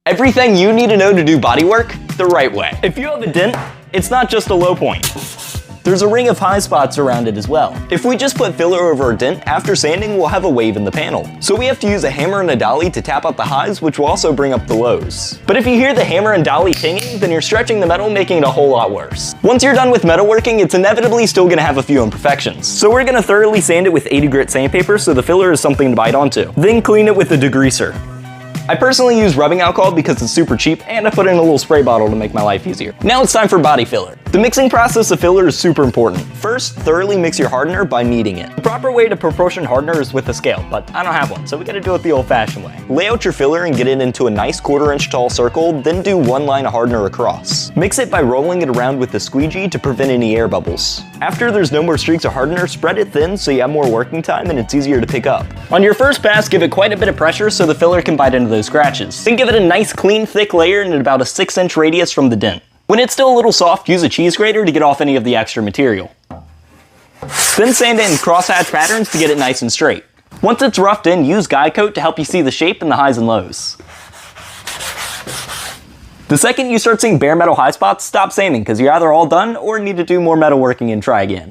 Everything you need to know to do bodywork the right way. If you have a dent, it's not just a low point. There's a ring of high spots around it as well. If we just put filler over a dent, after sanding we'll have a wave in the panel. So we have to use a hammer and a dolly to tap out the highs, which will also bring up the lows. But if you hear the hammer and dolly pinging, then you're stretching the metal, making it a whole lot worse. Once you're done with metalworking, it's inevitably still gonna have a few imperfections. So we're gonna thoroughly sand it with 80 grit sandpaper so the filler is something to bite onto. Then clean it with a degreaser. I personally use rubbing alcohol because it's super cheap, and I put in a little spray bottle to make my life easier. Now it's time for body filler. The mixing process of filler is super important. First, thoroughly mix your hardener by kneading it. The proper way to proportion hardener is with a scale, but I don't have one, so we gotta do it the old-fashioned way. Lay out your filler and get it into a nice 1/4 inch tall circle, then do one line of hardener across. Mix it by rolling it around with the squeegee to prevent any air bubbles. After there's no more streaks of hardener, spread it thin so you have more working time and it's easier to pick up. On your first pass, give it quite a bit of pressure so the filler can bite into those scratches. Then give it a nice clean thick layer and at about a 6-inch radius from the dent. When it's still a little soft, use a cheese grater to get off any of the extra material. Then sand it in crosshatch patterns to get it nice and straight. Once it's roughed in, use guide coat to help you see the shape and the highs and lows. The second you start seeing bare metal high spots, stop sanding because you're either all done or need to do more metalworking and try again.